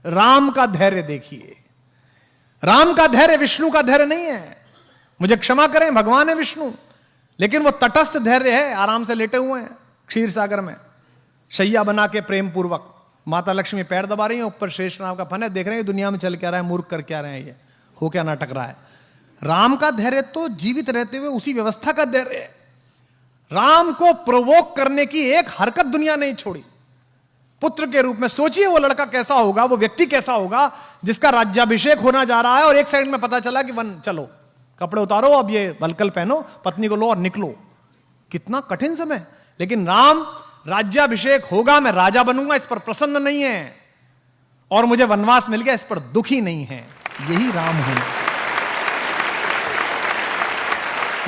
राम का धैर्य देखिए। राम का धैर्य विष्णु का धैर्य नहीं है। मुझे क्षमा करें, भगवान है विष्णु, लेकिन वो तटस्थ धैर्य है। आराम से लेटे हुए हैं क्षीर सागर में, शैया बना के प्रेम पूर्वक। माता लक्ष्मी पैर दबा रही है, ऊपर शेष नाम का फन है। देख रहे हैं दुनिया में चल क्या रहा है, मूर्ख कर क्या रहे हैं, ये हो क्या नाटक रहा है। राम का धैर्य तो जीवित रहते हुए उसी व्यवस्था का धैर्य है। राम को प्रोवोक करने की एक हरकत दुनिया नहीं छोड़ी। पुत्र के रूप में सोचिए वो लड़का कैसा होगा, वो व्यक्ति कैसा होगा जिसका राज्याभिषेक होना जा रहा है और एक साइड में पता चला कि वन चलो कपड़े उतारो, अब ये वलकल पहनो, पत्नी को लो और निकलो। कितना कठिन समय। लेकिन राम राज्याभिषेक होगा, मैं राजा बनूंगा, इस पर प्रसन्न नहीं है, और मुझे वनवास मिल गया, इस पर दुखी नहीं है। यही राम होना,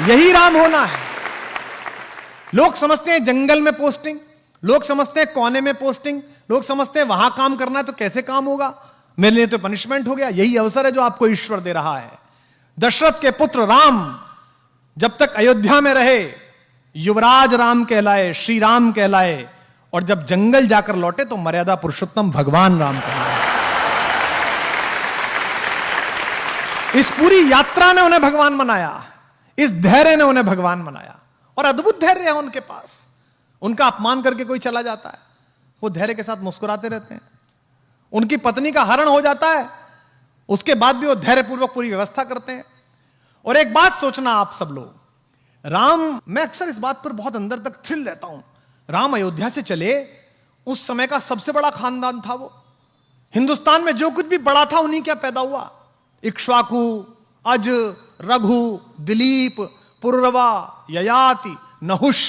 यही राम होना है। लोग समझते हैं जंगल में पोस्टिंग, लोग समझते हैं कोने में पोस्टिंग, लोग समझते हैं वहां काम करना है तो कैसे काम होगा, मेरे लिए तो पनिशमेंट हो गया। यही अवसर है जो आपको ईश्वर दे रहा है। दशरथ के पुत्र राम जब तक अयोध्या में रहे युवराज राम कहलाए, श्री राम कहलाए, और जब जंगल जाकर लौटे तो मर्यादा पुरुषोत्तम भगवान राम कहलाए। इस पूरी यात्रा ने उन्हें भगवान बनाया, इस धैर्य ने उन्हें भगवान बनाया, और अद्भुत धैर्य है उनके पास। उनका अपमान करके कोई चला जाता है, वो धैर्य के साथ मुस्कुराते रहते हैं। उनकी पत्नी का हरण हो जाता है, उसके बाद भी वो धैर्यपूर्वक पूरी व्यवस्था करते हैं। और एक बात सोचना आप सब लोग, राम, मैं अक्सर इस बात पर बहुत अंदर तक थ्रिल रहता हूं। राम अयोध्या से चले, उस समय का सबसे बड़ा खानदान था वो। हिंदुस्तान में जो कुछ भी बड़ा था उन्हीं क्या पैदा हुआ। इक्ष्वाकु, अज, रघु, दिलीप, पुररवा, ययाति, नहुष,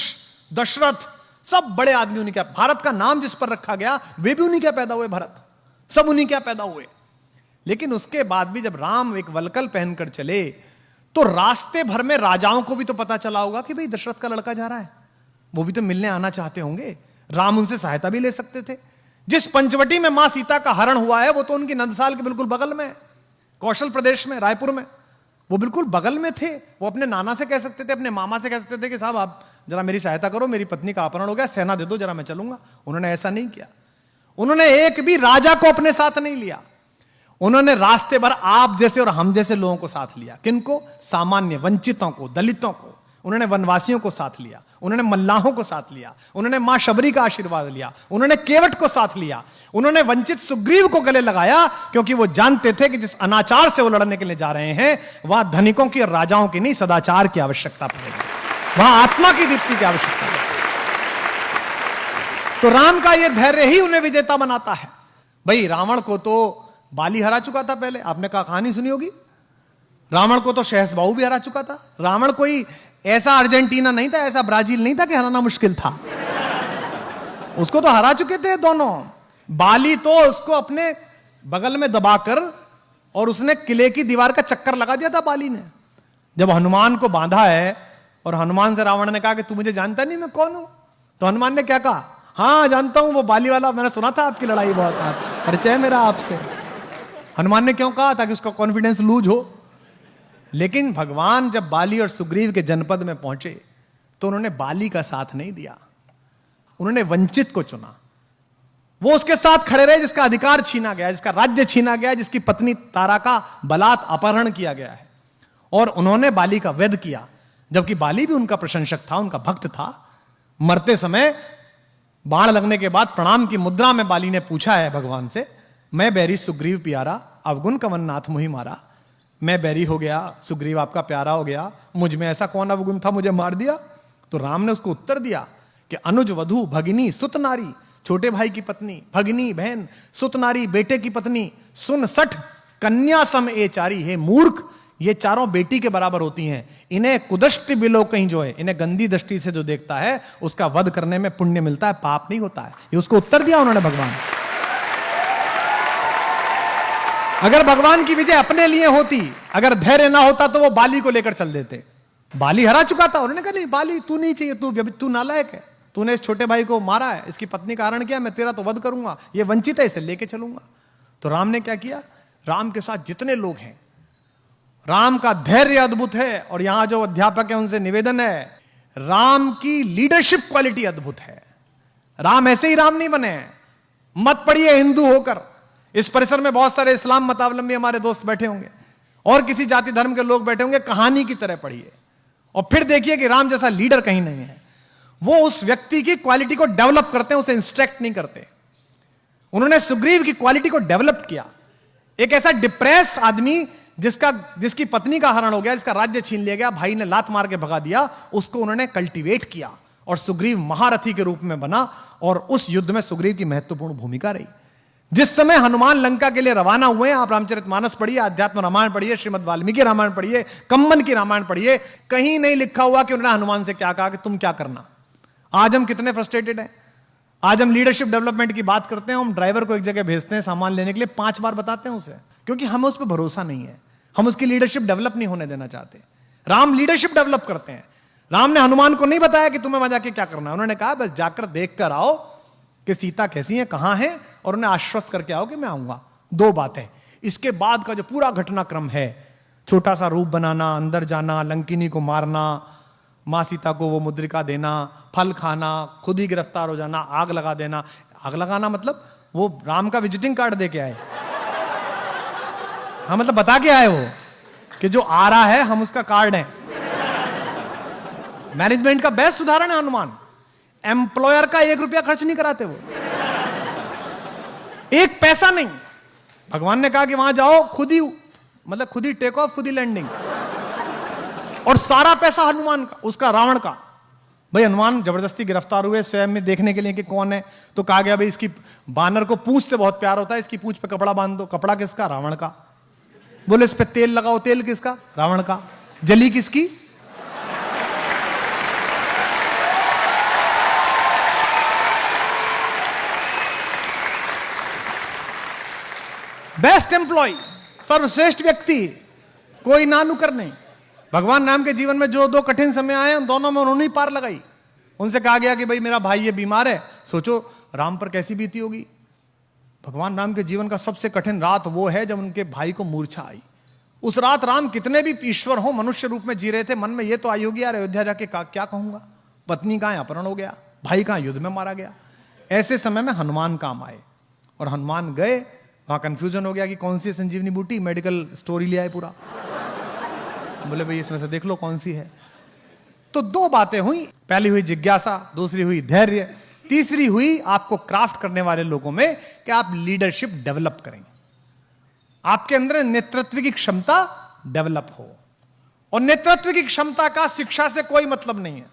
दशरथ, सब बड़े आदमी उन्हीं क्या। भारत का नाम जिस पर रखा गया वे भी उन्हीं क्या पैदा हुए, भरत, सब उन्हीं क्या पैदा हुए। लेकिन उसके बाद भी जब राम एक वलकल पहनकर चले तो रास्ते भर में राजाओं को भी तो पता चला होगा कि भाई दशरथ का लड़का जा रहा है, वो भी तो मिलने आना चाहते होंगे। राम उनसे सहायता भी ले सकते थे। जिस पंचवटी में मां सीता का हरण हुआ है वो तो उनकी नंदसाल के बिल्कुल बगल में है, कौशल प्रदेश में, रायपुर में, वो बिल्कुल बगल में थे। वो अपने नाना से कह सकते थे, अपने मामा से कह सकते थे कि साहब आप जरा मेरी सहायता करो, मेरी पत्नी का अपहरण हो गया, सेना दे दो जरा, मैं चलूंगा। उन्होंने ऐसा नहीं किया। उन्होंने एक भी राजा को अपने साथ नहीं लिया। उन्होंने रास्ते भर आप जैसे और हम जैसे लोगों को साथ लिया। किनको? सामान्य वंचितों को, दलितों को। उन्होंने वनवासियों को साथ लिया, उन्होंने मल्लाहों को साथ लिया, उन्होंने मां शबरी का आशीर्वाद लिया, उन्होंने केवट को साथ लिया, उन्होंने वंचित सुग्रीव को गले लगाया, क्योंकि वो जानते थे कि जिस अनाचार से वो लड़ने के लिए जा रहे हैं वहां धनिकों की और राजाओं की नहीं, सदाचार की आवश्यकता पड़ेगी, वहां आत्मा की दीप्ति की आवश्यकता पड़ेगी। तो राम का यह धैर्य ही उन्हें विजेता बनाता है। भाई रावण को तो बाली हरा चुका था पहले, आपने कहानी सुनी होगी। रावण को तो शहसबाहु भी हरा चुका था। रावण कोई ऐसा अर्जेंटीना नहीं था, ऐसा ब्राजील नहीं था कि हराना मुश्किल था। उसको तो हरा चुके थे दोनों। बाली तो उसको अपने बगल में दबाकर और उसने किले की दीवार का चक्कर लगा दिया था बाली ने। जब हनुमान को बांधा है और हनुमान से रावण ने कहा कि तू मुझे जानता नहीं मैं कौन हूं, तो हनुमान ने क्या कहा? हाँ जानता हूं, वो बाली वाला, मैंने सुना था आपकी लड़ाई बहुत, परिचय मेरा आपसे। हनुमान ने क्यों कहा? ताकि उसका कॉन्फिडेंस लूज हो। लेकिन भगवान जब बाली और सुग्रीव के जनपद में पहुंचे तो उन्होंने बाली का साथ नहीं दिया, उन्होंने वंचित को चुना। वो उसके साथ खड़े रहे जिसका अधिकार छीना गया, जिसका राज्य छीना गया, जिसकी पत्नी तारा का बलात् अपहरण किया गया है, और उन्होंने बाली का वध किया। जबकि बाली भी उनका प्रशंसक था, उनका भक्त था। मरते समय बाण लगने के बाद प्रणाम की मुद्रा में बाली ने पूछा है भगवान से, मैं बैरी सुग्रीव प्यारा, अवगुण कवन नाथ मुहि मारा। मैं बैरी हो गया, सुग्रीव आपका प्यारा हो गया, मुझ में ऐसा कौन अवगुण था मुझे मार दिया? तो राम ने उसको उत्तर दिया कि अनुज वधु भगिनी सुत नारी, छोटे भाई की पत्नी, भगिनी बहन, सुत नारी बेटे की पत्नी, सुन सठ कन्या सम ए चारी। हे मूर्ख, ये चारों बेटी के बराबर होती हैं। इन्हें कुदृष्टि बिलो कहीं जो है, इन्हें गंदी दृष्टि से जो देखता है उसका वध करने में पुण्य मिलता है, पाप नहीं होता है। ये उसको उत्तर दिया उन्होंने भगवान। अगर भगवान की विजय अपने लिए होती, अगर धैर्य ना होता तो वो बाली को लेकर चल देते। बाली हरा चुका था, उन्होंने कहा नहीं बाली तू नहीं चाहिए, तू नालायक है, तूने इस छोटे भाई को मारा है, इसकी पत्नी का हरण किया, मैं तेरा तो वध करूंगा, ये वंचित है, इसे लेके चलूंगा। तो राम ने क्या किया? राम के साथ जितने लोग हैं, राम का धैर्य अद्भुत है। और यहां जो अध्यापक है उनसे निवेदन है, राम की लीडरशिप क्वालिटी अद्भुत है। राम ऐसे ही राम नहीं बने हैं। मत पड़िए हिंदू होकर, इस परिसर में बहुत सारे इस्लाम मतावलंबी हमारे दोस्त बैठे होंगे और किसी जाति धर्म के लोग बैठे होंगे, कहानी की तरह पढ़िए और फिर देखिए कि राम जैसा लीडर कहीं नहीं है। वो उस व्यक्ति की क्वालिटी को डेवलप करते हैं, उसे इंस्ट्रक्ट नहीं करते। उन्होंने सुग्रीव की क्वालिटी को डेवलप किया। एक ऐसा डिप्रेस आदमी जिसकी पत्नी का हरण हो गया, जिसका राज्य छीन लिया गया, भाई ने लात मार के भगा दिया, उसको उन्होंने कल्टीवेट किया और सुग्रीव महारथी के रूप में बना और उस युद्ध में सुग्रीव की महत्वपूर्ण भूमिका रही। जिस समय हनुमान लंका के लिए रवाना हुए, आप रामचरितमानस पढ़िए, अध्यात्म रामायण पढ़िए, श्रीमद् वाल्मीकि रामायण पढ़िए, कंबन की रामायण पढ़िए, कहीं नहीं लिखा हुआ कि उन्होंने हनुमान से क्या कहा कि तुम क्या करना। आज हम कितने फ्रस्ट्रेटेड हैं। आज हम लीडरशिप डेवलपमेंट की बात करते हैं, हम ड्राइवर को एक जगह भेजते हैं सामान लेने के लिए, 5 बार बताते हैं उसे, क्योंकि हमें उस पर भरोसा नहीं है। हम उसकी लीडरशिप डेवलप नहीं होने देना चाहते। राम लीडरशिप डेवलप करते हैं। राम ने हनुमान को नहीं बताया कि तुम्हें वहां जाके क्या करना है, उन्होंने कहा बस जाकर देख कर आओ कि सीता कैसी है, कहां है, और उन्हें आश्वस्त करके आओ कि मैं आऊंगा। 2 बातें। इसके बाद का जो पूरा घटनाक्रम है, छोटा सा रूप बनाना, अंदर जाना, लंकिनी को मारना, मां सीता को वो मुद्रिका देना, फल खाना, खुद ही गिरफ्तार हो जाना, आग लगा देना। आग लगाना मतलब वो राम का विजिटिंग कार्ड दे के आए। हाँ, मतलब बता के आए वो कि जो आ रहा है हम उसका कार्ड है। मैनेजमेंट का बेस्ट उदाहरण है हनुमान। एम्प्लॉयर का 1 रुपया खर्च नहीं कराते वो, 1 पैसा नहीं। भगवान ने कहा कि वहां जाओ, खुद ही टेक ऑफ, खुद ही लैंडिंग, और सारा पैसा हनुमान का, उसका रावण का। भाई हनुमान जबरदस्ती गिरफ्तार हुए स्वयं में देखने के लिए कि कौन है, तो कहा गया भाई इसकी बानर को पूंछ से बहुत प्यार होता है, इसकी पूंछ पे कपड़ा बांध दो। कपड़ा किसका? रावण का। बोले इस पे तेल लगाओ, तेल किसका? रावण का। जली किसकी? बेस्ट एम्प्लॉय, सर्वश्रेष्ठ व्यक्ति, कोई ना नुकर नहीं। भगवान राम के जीवन में जो 2 कठिन समय आए, उन दोनों में उन्होंने ही पार लगाई। उनसे कहा गया कि भाई मेरा भाई ये बीमार है, सोचो राम पर कैसी बीती होगी। भगवान राम के जीवन का सबसे कठिन रात वो है जब उनके भाई को मूर्छा आई। उस रात राम कितने भी ईश्वर हो, मनुष्य रूप में जी रहे थे, मन में ये तो आई होगी यार अयोध्या जाके क्या कहूंगा, पत्नी कहां अपहरण हो गया, भाई कहां युद्ध में मारा गया। ऐसे समय में हनुमान काम आए और हनुमान गए, वहां कंफ्यूजन हो गया कि कौन सी संजीवनी बूटी, मेडिकल स्टोरी ले आए पूरा। बोले भाई इसमें से देख लो कौन सी है। तो 2 बातें हुई, पहली हुई जिज्ञासा, दूसरी हुई धैर्य, तीसरी हुई आपको क्राफ्ट करने वाले लोगों में कि आप लीडरशिप डेवलप करें, आपके अंदर नेतृत्व की क्षमता डेवलप हो। और नेतृत्व की क्षमता का शिक्षा से कोई मतलब नहीं है।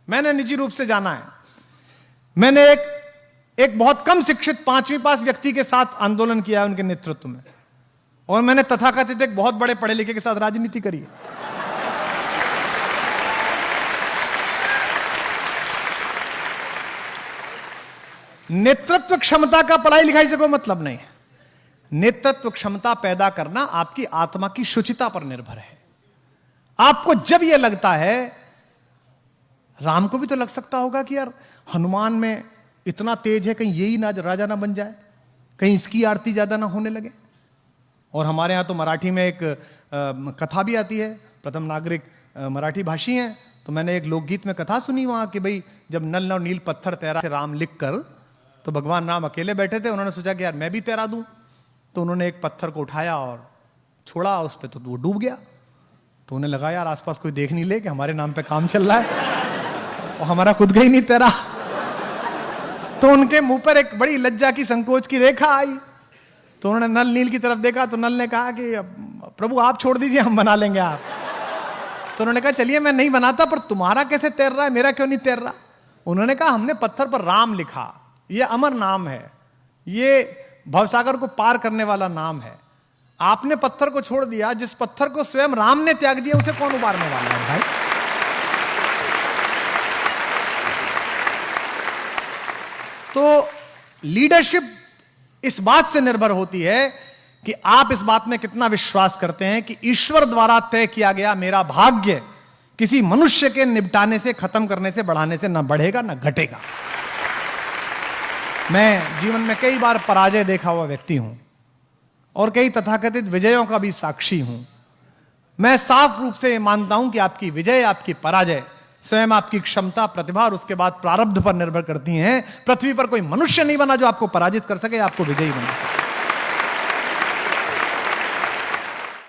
मैंने निजी रूप से जाना है, मैंने एक बहुत कम शिक्षित 5वीं पास व्यक्ति के साथ आंदोलन किया है उनके नेतृत्व में, और मैंने तथाकथित एक बहुत बड़े पढ़े लिखे के साथ राजनीति करी है। नेतृत्व क्षमता का पढ़ाई लिखाई से कोई मतलब नहीं है। नेतृत्व क्षमता पैदा करना आपकी आत्मा की शुचिता पर निर्भर है। आपको जब यह लगता है, राम को भी तो लग सकता होगा कि यार हनुमान में इतना तेज है, कहीं यही ना राजा ना बन जाए, कहीं इसकी आरती ज्यादा ना होने लगे। और हमारे यहाँ तो मराठी में एक कथा भी आती है, प्रथम नागरिक मराठी भाषी हैं, तो मैंने एक लोकगीत में कथा सुनी वहाँ कि भाई जब नल और नील पत्थर तैरा थे राम लिख कर, तो भगवान राम अकेले बैठे थे, उन्होंने सोचा कि यार मैं भी तैरा दूं, तो उन्होंने एक पत्थर को उठाया और छोड़ा उस पर, तो वो डूब गया। तो उन्हें लगा यार आसपास कोई देख नहीं ले कि हमारे नाम पे काम चल रहा है, और हमारा खुद का ही नहीं तैरा। तो उनके मुंह पर एक बड़ी लज्जा की, संकोच की रेखा आई। तो उन्होंने नल नील की तरफ देखा, तो नल ने कहा कि प्रभु आप छोड़ दीजिए, हम बना लेंगे आप। तो उन्होंने कहा चलिए मैं नहीं बनाता, पर तुम्हारा कैसे तैर रहा है, मेरा क्यों नहीं तैर रहा। उन्होंने कहा हमने पत्थर पर राम लिखा, ये अमर नाम है, ये भवसागर को पार करने वाला नाम है। आपने पत्थर को छोड़ दिया, जिस पत्थर को स्वयं राम ने त्याग दिया उसे कौन उबारने वाला है भाई। तो लीडरशिप इस बात से निर्भर होती है कि आप इस बात में कितना विश्वास करते हैं कि ईश्वर द्वारा तय किया गया मेरा भाग्य किसी मनुष्य के निपटाने से, खत्म करने से, बढ़ाने से ना बढ़ेगा ना घटेगा। मैं जीवन में कई बार पराजय देखा हुआ व्यक्ति हूं और कई तथाकथित विजयों का भी साक्षी हूं। मैं साफ रूप से मानता हूं कि आपकी विजय, आपकी पराजय स्वयं आपकी क्षमता, प्रतिभा और उसके बाद प्रारब्ध पर निर्भर करती हैं। पृथ्वी पर कोई मनुष्य नहीं बना जो आपको पराजित कर सके, आपको विजयी बना सके।